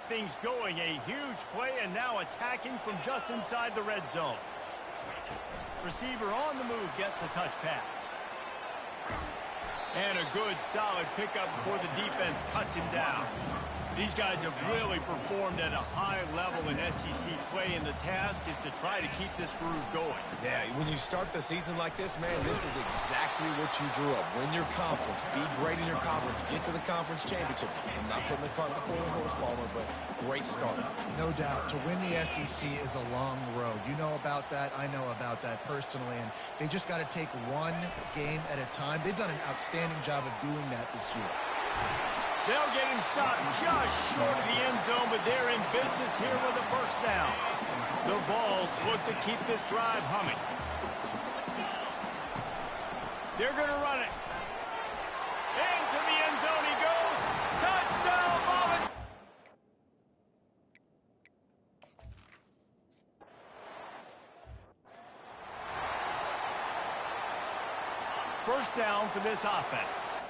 things going. A huge play and now attacking from just inside the red zone. Receiver on the move gets the touch pass. And a good, solid pickup before the defense cuts him down. These guys have really performed at a high level in SEC play, and the task is to try to keep this groove going. Yeah, when you start the season like this, man, this is exactly what you drew up. Win your conference. Be great in your conference. Get to the conference championship. I'm not putting the cart before the horse, Palmer, but great start. No doubt. To win the SEC is a long road. You know about that. I know about that personally, and they just got to take one game at a time. They've done an outstanding job of doing that this year. They'll get him stopped just short of the end zone, but they're in business here with a first down. The Vols look to keep this drive humming. They're going to run it. Into the end zone he goes. Touchdown, Bobbitt. First down for this offense.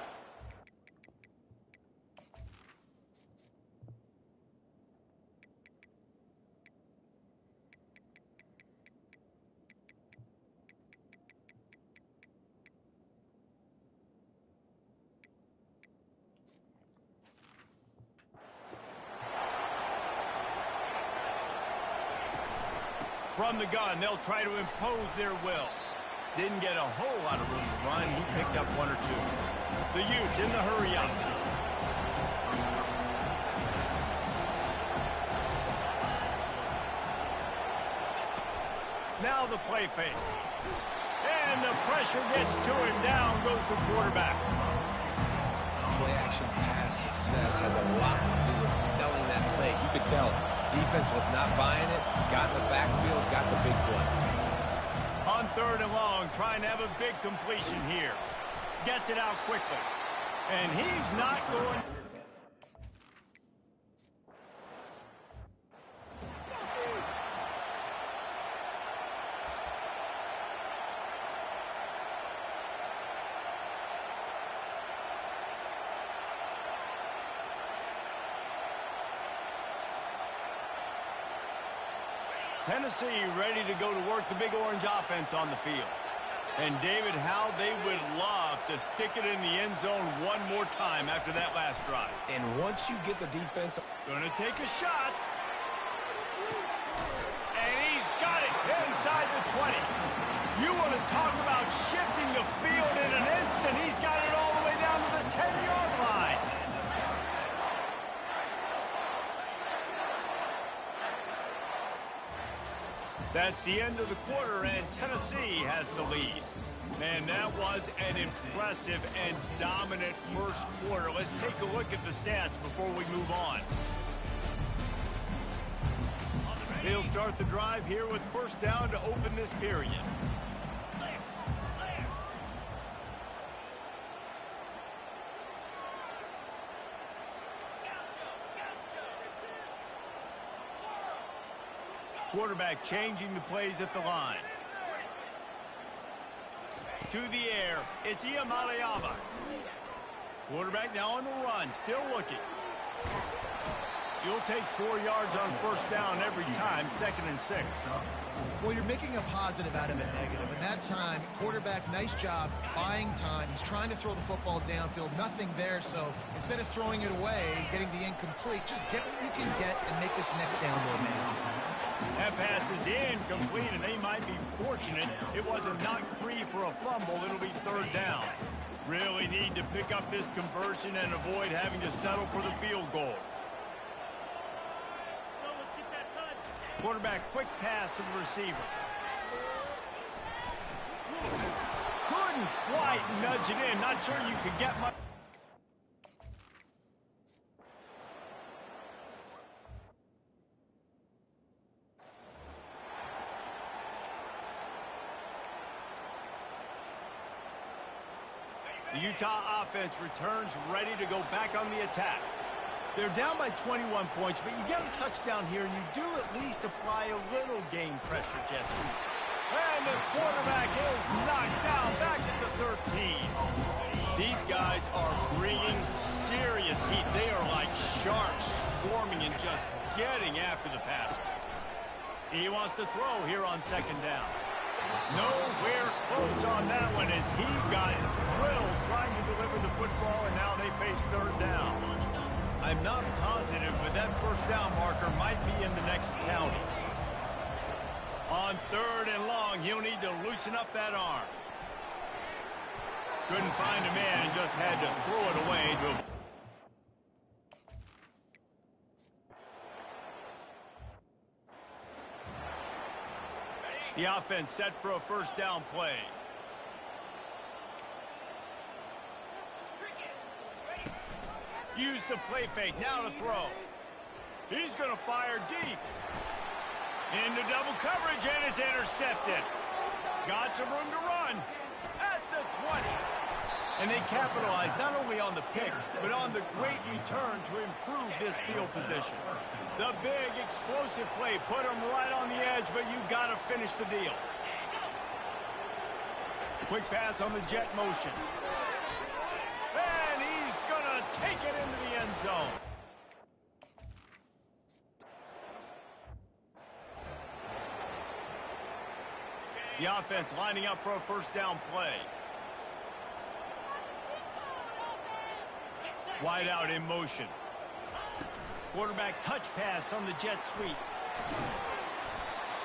From the gun, they'll try to impose their will. Didn't get a whole lot of room to run. He picked up one or two. The Utes in the hurry-up. Now the play fake. And the pressure gets to him. Down goes the quarterback. Play-action pass success has a lot to do with selling that fake. You could tell defense was not buying it, got in the backfield, got the big play. On third and long, trying to have a big completion here. Gets it out quickly. And he's not going... Tennessee ready to go to work the Big Orange offense on the field. And David, how they would love to stick it in the end zone one more time after that last drive. And once you get the defense... Gonna take a shot. And he's got it inside the 20. You want to talk about shifting the field in an instant. He's got it all the way down to the 10-yard line. That's the end of the quarter, and Tennessee has the lead. And that was an impressive and dominant first quarter. Let's take a look at the stats before we move on. They'll start the drive here with first down to open this period. Quarterback changing the plays at the line. To the air, it's Ncaa. Quarterback now on the run, still looking. You'll take 4 yards on first down every time, 2nd and 6. Well, you're making a positive out of a negative. And that time, quarterback, nice job buying time. He's trying to throw the football downfield. Nothing there, so instead of throwing it away, getting the incomplete, just get what you can get and make this next down more manageable. That pass is incomplete, and they might be fortunate it wasn't knocked free for a fumble. It'll be third down. Really need to pick up this conversion and avoid having to settle for the field goal. Quarterback, quick pass to the receiver. Couldn't quite nudge it in. Not sure you could get much. The Utah offense returns ready to go back on the attack. They're down by 21 points, but you get a touchdown here, and you do at least apply a little game pressure, Jesse. And the quarterback is knocked down back at the 13. These guys are bringing serious heat. They are like sharks swarming and just getting after the passer. He wants to throw here on second down. Nowhere close on that one as he got drilled trying to deliver the football, and now they face third down. I'm not positive, but that first down marker might be in the next county. On third and long, he'll need to loosen up that arm. Couldn't find a man and just had to throw it away to... The offense set for a first down play. Use the play fake, now to throw. He's going to fire deep. Into double coverage, and it's intercepted. Got some room to run at the 20. And they capitalized not only on the pick, but on the great return to improve this field position. The big explosive play put him right on the edge, but you got to finish the deal. Quick pass on the jet motion. And he's going to take it into the end zone. The offense lining up for a first down play. Wide out in motion. Quarterback touch pass on the jet sweep.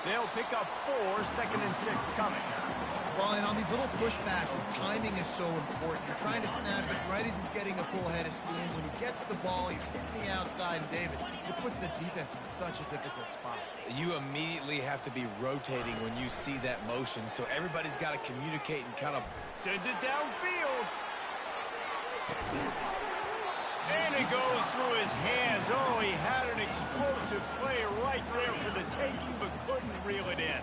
They'll pick up 4, second and 6 coming. Well, and on these little push passes, timing is so important. You're trying to snap it right as he's getting a full head of steam. When he gets the ball, he's hitting the outside, and David, it puts the defense in such a difficult spot. You immediately have to be rotating when you see that motion, so everybody's got to communicate and kind of... Sends it downfield. And it goes through his hands. Oh, he had an explosive play right there for the taking, but couldn't reel it in.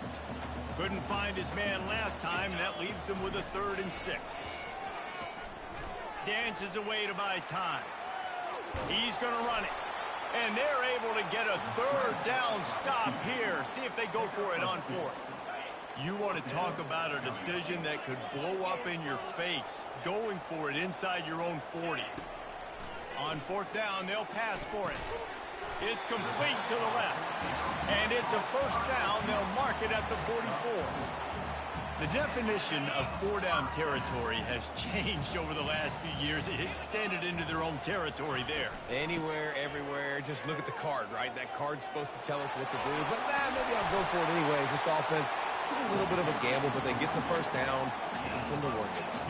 Couldn't find his man last time, and that leaves them with a 3rd and 6. Dances away to buy time. He's going to run it. And they're able to get a 3rd down stop here. See if they go for it on 4th. You want to talk about a decision that could blow up in your face. Going for it inside your own 40. On 4th down, they'll pass for it. It's complete to the left. And it's a first down. They'll mark it at the 44. The definition of 4-down territory has changed over the last few years. It extended into their own territory there. Anywhere, everywhere, just look at the card, right? That card's supposed to tell us what to do, but maybe I'll go for it anyways. This offense took a little bit of a gamble, but they get the first down. Nothing to worry about.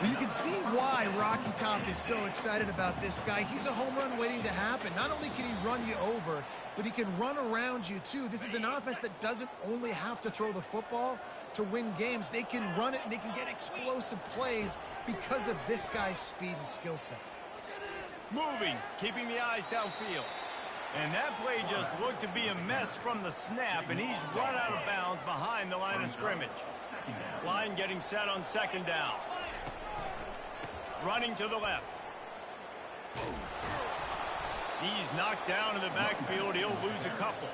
Well, you can see why Rocky Top is so excited about this guy. He's a home run waiting to happen. Not only can he run you over, but he can run around you, too. This is an offense that doesn't only have to throw the football to win games. They can run it, and they can get explosive plays because of this guy's speed and skill set. Moving, keeping the eyes downfield. And that play just looked to be a mess from the snap, and he's run out of bounds behind the line of scrimmage. Line getting set on 2nd down. Running to the left. He's knocked down in the backfield. He'll lose a couple.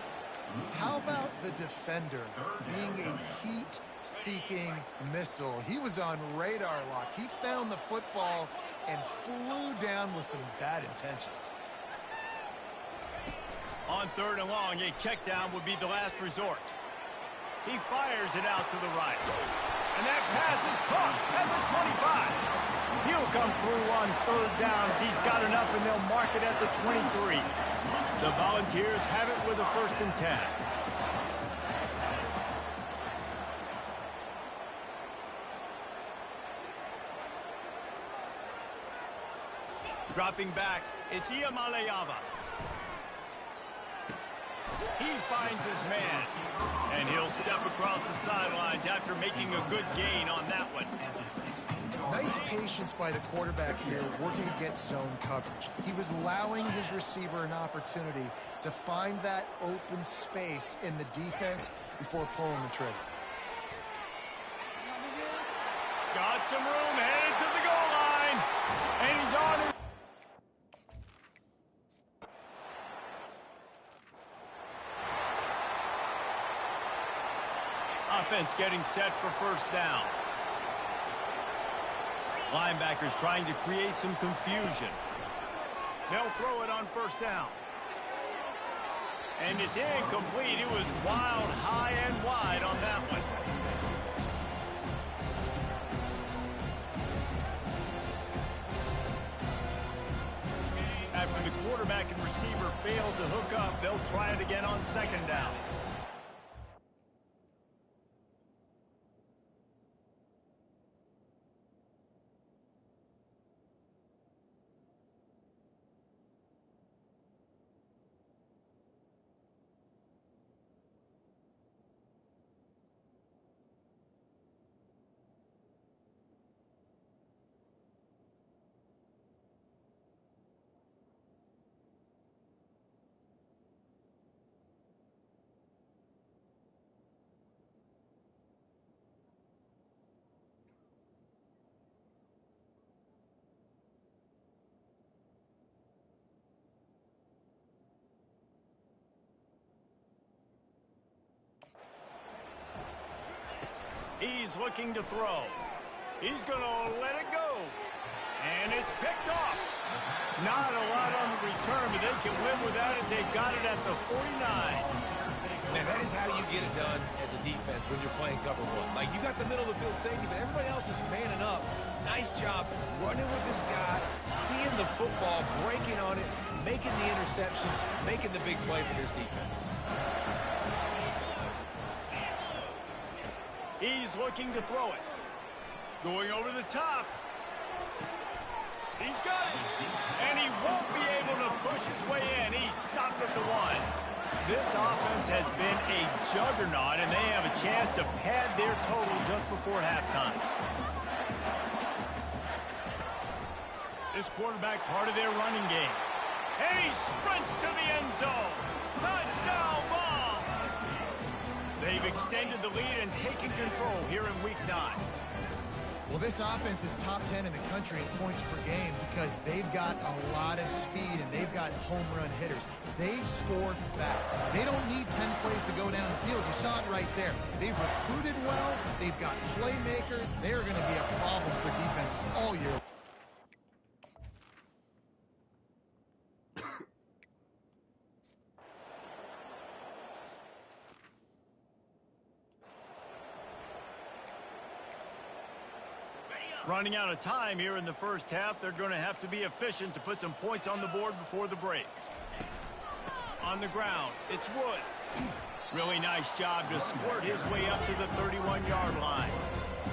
How about the defender being a heat-seeking missile? He was on radar lock. He found the football and flew down with some bad intentions. On 3rd and long, a check down would be the last resort. He fires it out to the right. And that pass is caught at the 25. He'll come through on 3rd downs. He's got enough, and they'll mark it at the 23. The Volunteers have it with a 1st and 10. Dropping back, it's Ncaa. He finds his man, and he'll step across the sidelines after making a good gain on that one. Nice patience by the quarterback here, working against zone coverage. He was allowing his receiver an opportunity to find that open space in the defense before pulling the trigger. Got some room, headed to the goal line, and he's on it. Offense getting set for 1st down. Linebackers trying to create some confusion. They'll throw it on first down. And it's incomplete. It was wild, high and wide on that one. After the quarterback and receiver failed to hook up, they'll try it again on second down. He's looking to throw. He's going to let it go. And it's picked off. Not a lot on the return, but they can live with that as they got it at the 49. Man, that is how you get it done as a defense when you're playing cover one. Like, you got the middle of the field safety, but everybody else is manning up. Nice job running with this guy, seeing the football, breaking on it, making the interception, making the big play for this defense. He's looking to throw it. Going over the top. He's got it. And he won't be able to push his way in. He's stopped at the 1. This offense has been a juggernaut, and they have a chance to pad their total just before halftime. This quarterback part of their running game. And he sprints to the end zone. Touchdown ball. They've extended the lead and taken control here in Week 9. Well, this offense is top 10 in the country in points per game because they've got a lot of speed and they've got home run hitters. They score fast. They don't need 10 plays to go down the field. You saw it right there. They've recruited well. They've got playmakers. They're going to be a problem for defenses all year. Running out of time here in the first half, they're going to have to be efficient to put some points on the board before the break. On the ground, it's Woods. Really nice job to squirt his way up to the 31-yard line.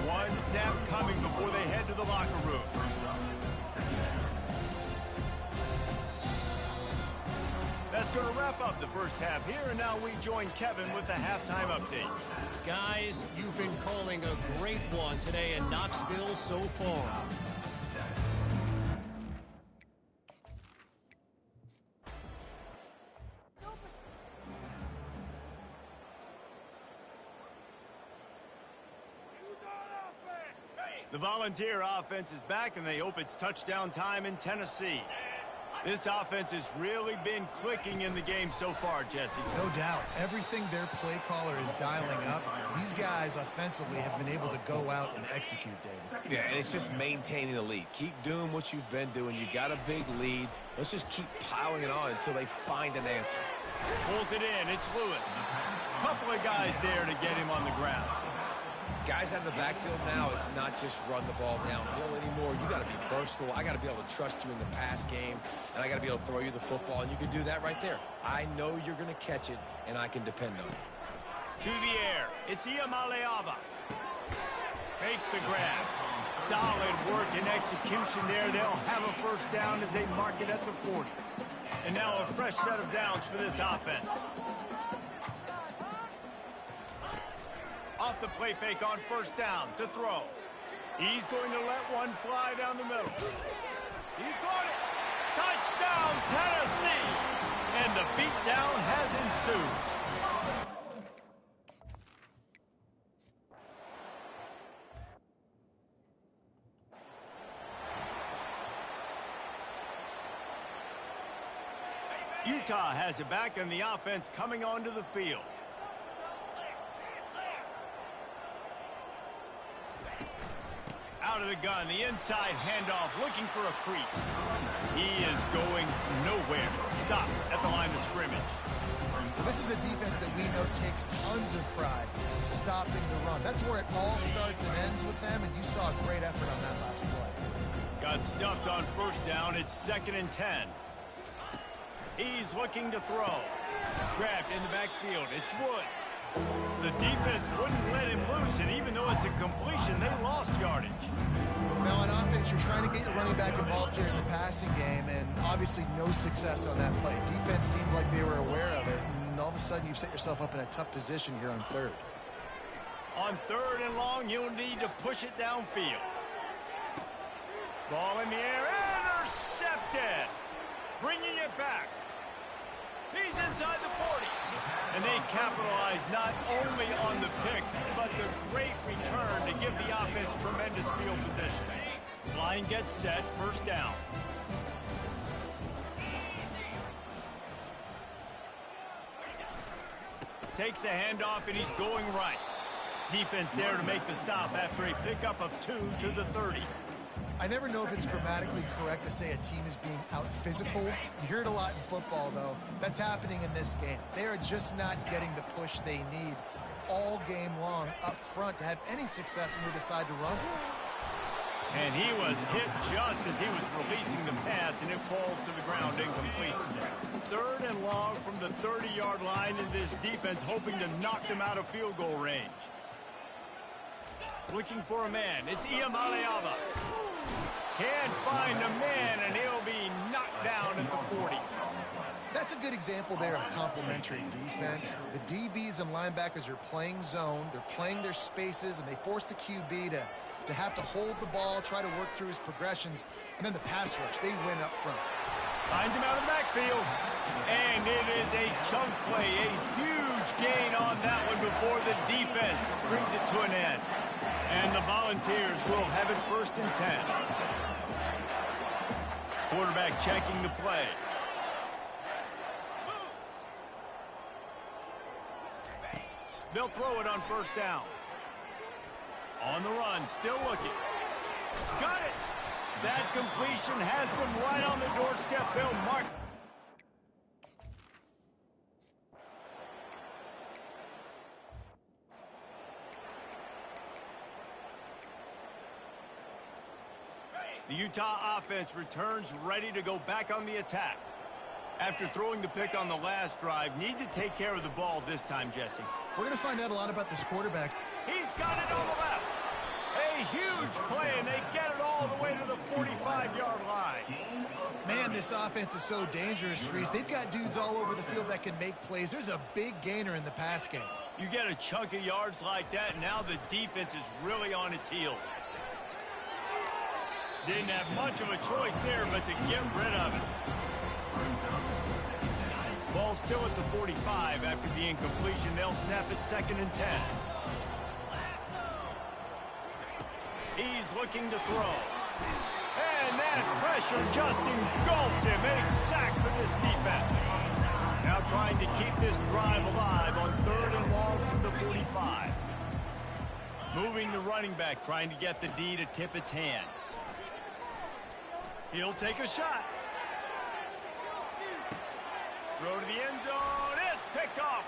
One snap coming before they head to the locker room. That's going to wrap up the first half here, and now we join Kevin with the halftime update. Guys, you've been calling a great one today in Knoxville so far. The Volunteer offense is back, and they hope it's touchdown time in Tennessee. This offense has really been clicking in the game so far, Jesse. No doubt. Everything their play caller is dialing up, these guys offensively have been able to go out and execute, David. Yeah, and it's just maintaining the lead. Keep doing what you've been doing. You got a big lead. Let's just keep piling it on until they find an answer. Pulls it in. It's Lewis. Couple of guys there to get him on the ground. Guys out in the backfield now, it's not just run the ball downhill anymore. You got to be versatile. I got to be able to trust you in the pass game, and I got to be able to throw you the football, and you can do that right there. I know you're going to catch it, and I can depend on it. To the air, it's Ncaa. Makes the grab. Solid work and execution there. They'll have a first down as they mark it at the 40. And now a fresh set of downs for this offense. Off the play fake on first down to throw. He's going to let one fly down the middle. He caught it. Touchdown, Tennessee. And the beatdown has ensued. Utah has it back, and the offense coming onto the field. Out out of the gun. The inside handoff looking for a crease. He is going nowhere. Stop at the line of scrimmage. This is a defense that we know takes tons of pride in stopping the run. That's where it all starts and ends with them, and you saw a great effort on that last play. Got stuffed on first down. It's 2nd and 10. He's looking to throw. Grabbed in the backfield. It's Woods. The defense wouldn't let him loose, and even though it's a completion, they lost yardage. Now on offense, you're trying to get your running back involved here in the passing game, and obviously no success on that play. Defense seemed like they were aware of it, and all of a sudden you've set yourself up in a tough position here on 3rd. On 3rd and long, you'll need to push it downfield. Ball in the air, intercepted. Bringing it back. He's inside the 40. And they capitalize not only on the pick, but the great return to give the offense tremendous field position. Line gets set, 1st down. Takes the handoff, and he's going right. Defense there to make the stop after a pickup of 2 to the 30. I never know if it's grammatically correct to say a team is being out-physical. You hear it a lot in football, though. That's happening in this game. They are just not getting the push they need all game long up front to have any success when they decide to run. And he was hit just as he was releasing the pass, and it falls to the ground incomplete. 3rd and long from the 30-yard line, and this defense hoping to knock them out of field goal range. Looking for a man. It's Ncaa. Can't find a man, and he'll be knocked down at the 40. That's a good example there of complementary defense. The DBs and linebackers are playing zone. They're playing their spaces, and they force the QB to have to hold the ball, try to work through his progressions, and then the pass rush, they win up front. Finds him out of the backfield, and it is a chunk play, a huge gain on that one before the defense brings it to an end. And the Volunteers will have it 1st and 10. Quarterback checking the play. They'll throw it on 1st down. On the run, still looking. Got it! That completion has them right on the doorstep. They'll mark. The Utah offense returns ready to go back on the attack. After throwing the pick on the last drive, need to take care of the ball this time, Jesse. We're going to find out a lot about this quarterback. He's got it on the left. A huge play, and they get it all the way to the 45-yard line. Man, this offense is so dangerous, Reese. They've got dudes all over the field that can make plays. There's a big gainer in the pass game. You get a chunk of yards like that, and now the defense is really on its heels. Didn't have much of a choice there, but to get rid of it. Ball still at the 45 after the incompletion. They'll snap it 2nd and 10. He's looking to throw. And that pressure just engulfed him. A sack for this defense. Now trying to keep this drive alive on 3rd and long from the 45. Moving the running back, trying to get the D to tip its hand. He'll take a shot. Throw to the end zone. It's picked off.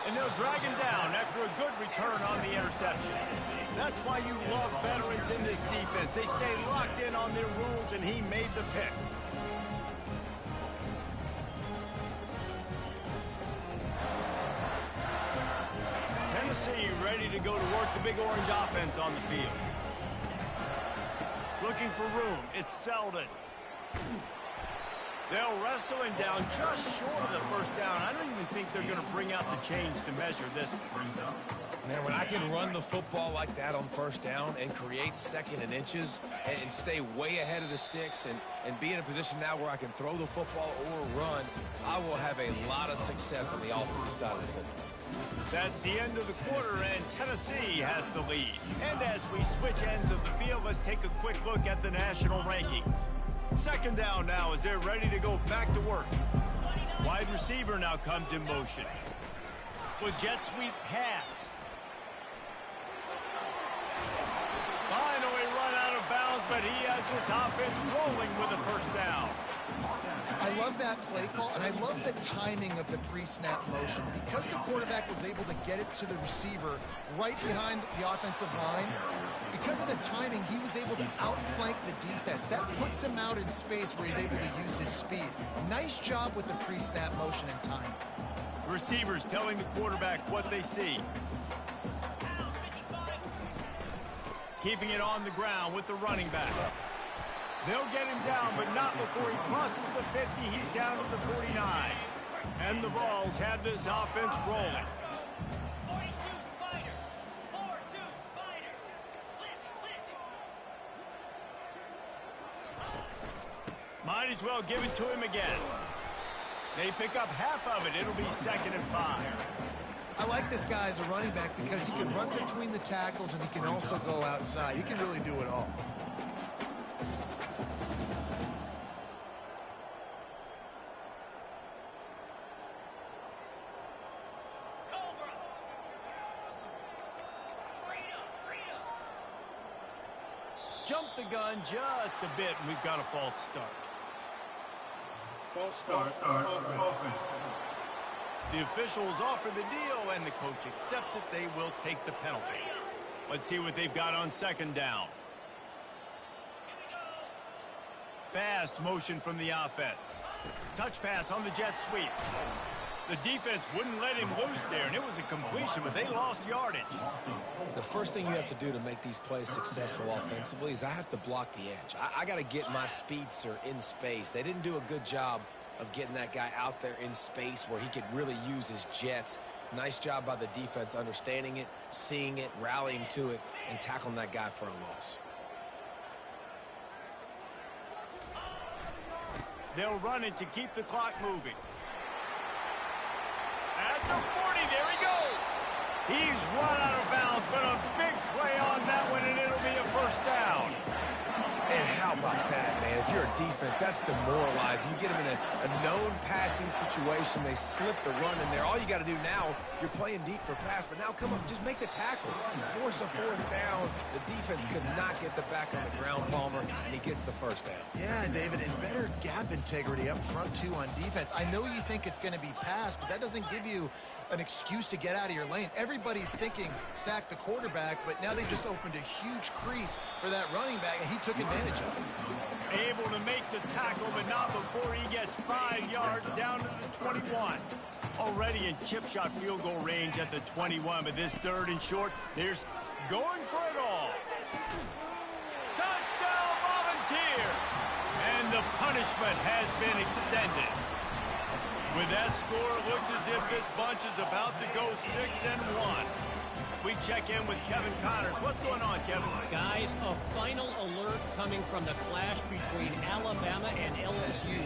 And they'll drag him down after a good return on the interception. That's why you love veterans in this defense. They stay locked in on their rules, and he made the pick. Tennessee ready to go to work the Big Orange offense on the field. Looking for room. It's Selden. They'll wrestle him down just short of the 1st down. I don't even think they're going to bring out the chains to measure this. Man, when I can run the football like that on 1st down and create 2nd and inches and stay way ahead of the sticks and be in a position now where I can throw the football or run, I will have a lot of success on the offensive side of the football. That's the end of the quarter, and Tennessee has the lead. And as we switch ends of the field, let's take a quick look at the national rankings. 2nd down now as they're ready to go back to work. Wide receiver now comes in motion. With jet sweep pass. but he has this offense rolling with a first down. I love that play call, and I love the timing of the pre-snap motion. Because the quarterback was able to get it to the receiver right behind the offensive line, because of the timing, he was able to outflank the defense. That puts him out in space where he's able to use his speed. Nice job with the pre-snap motion and timing. Receivers telling the quarterback what they see. Keeping it on the ground with the running back. They'll get him down, but not before he crosses the 50. He's down to the 49. And the Vols have this offense rolling. Might as well give it to him again. They pick up half of it. It'll be 2nd and 5. I like this guy as a running back because he can run between the tackles and he can also go outside. He can really do it all. Jump the gun just a bit, and we've got a false start. False start. Offense. The officials offer the deal, and the coach accepts it. They will take the penalty. Let's see what they've got on 2nd down. Fast motion from the offense. Touch pass on the jet sweep. The defense wouldn't let him loose there, and it was a completion, but they lost yardage. The first thing you have to do to make these plays successful offensively is I have to block the edge. I got to get my speedster in space. They didn't do a good job of getting that guy out there in space where he could really use his jets. Nice job by the defense understanding it, seeing it, rallying to it, and tackling that guy for a loss. They'll run it to keep the clock moving. At the 40, there he goes. He's run out of bounds, but a big play on that one, and it'll be a first down. And how about that, man? If you're a defense, that's demoralizing. You get them in a known passing situation. They slip the run in there. All you got to do now, you're playing deep for pass, but now come up, just make the tackle. Force a 4th down. The defense could not get the back on the ground, Palmer, and he gets the first down. Yeah, David, and better gap integrity up front, too, on defense. I know you think it's going to be pass, but that doesn't give you an excuse to get out of your lane. Everybody's thinking sack the quarterback, but now they just opened a huge crease for that running back, and he took advantage of it. Able to make the tackle, but not before he gets 5 yards down to the 21. Already in chip shot field goal range at the 21, but this 3rd and short, there's going for it all. Touchdown, Volunteer! And the punishment has been extended. With that score, it looks as if this bunch is about to go 6-1. We check in with Kevin Connors. What's going on, Kevin? Guys, a final alert coming from the clash between Alabama and LSU.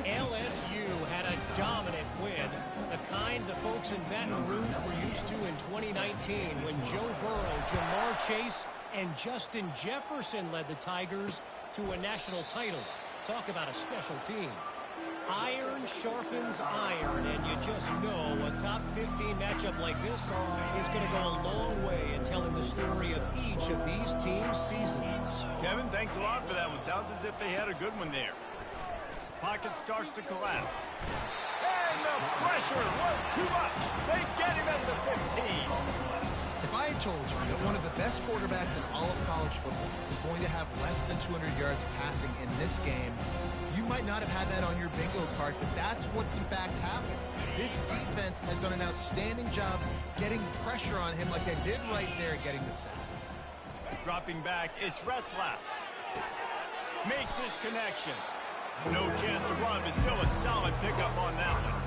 LSU had a dominant win, the kind the folks in Baton Rouge were used to in 2019 when Joe Burrow, Jamar Chase, and Justin Jefferson led the Tigers to a national title. Talk about a special team. Iron sharpens iron, and you just know a top 15 matchup like this is going to go a long way in telling the story of each of these teams' seasons. Kevin, thanks a lot for that one. Sounds as if they had a good one there. Pocket starts to collapse. And the pressure was too much. They get him at the 15. If I had told you that one of the best quarterbacks in all of college football was going to have less than 200 yards passing in this game, you might not have had that on your bingo card, but that's what's in fact happened. This defense has done an outstanding job getting pressure on him like they did right there, getting the sack. Dropping back, it's Retzlaff. Makes his connection. No chance to run, but still a solid pickup on that one.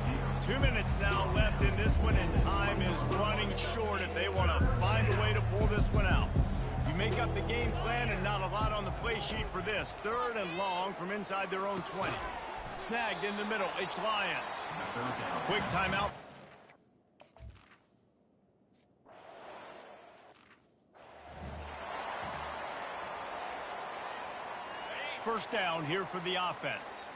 2 minutes now left in this one, and time is running short if they want to find a way to pull this one out. You make up the game plan and not a lot on the play sheet for this. 3rd and long from inside their own 20. Snagged in the middle. It's Lions. Quick timeout. First down here for the offense.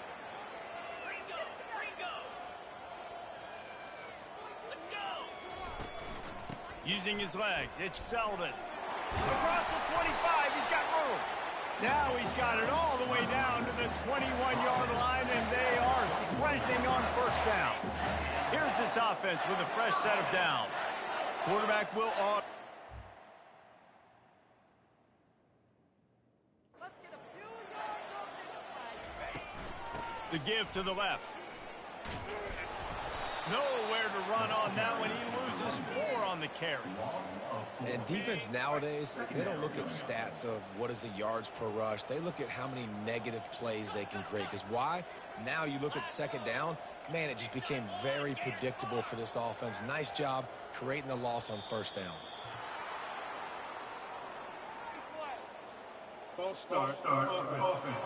Using his legs, it's Selden. Across the 25, he's got room. Now he's got it all the way down to the 21-yard line, and they are threatening on first down. Here's this offense with a fresh set of downs. Quarterback will on. The give to the left. Nowhere to run on that one. He loses 4 on the carry. And defense nowadays, they don't look at stats of what is the yards per rush. They look at how many negative plays they can create. Because why? Now you look at second down, man, it just became very predictable for this offense. Nice job creating the loss on first down. False start. Offense.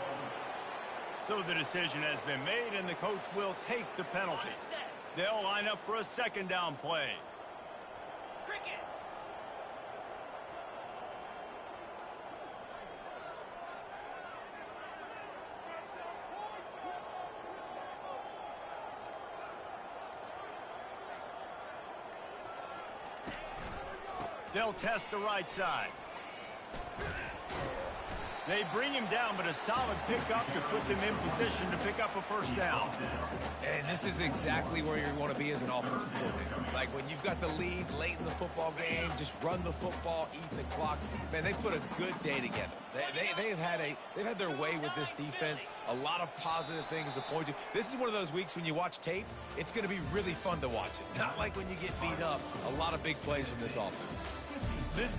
So the decision has been made, and the coach will take the penalty. They'll line up for a second down play. They'll test the right side. They bring him down, but a solid pickup to put them in position to pick up a first down. And this is exactly where you want to be as an offensive coordinator. Like when you've got the lead late in the football game, just run the football, eat the clock. Man, they put a good day together. They've had their way with this defense. A lot of positive things to point to. This is one of those weeks when you watch tape, it's going to be really fun to watch it. Not like when you get beat up. A lot of big plays from this offense. This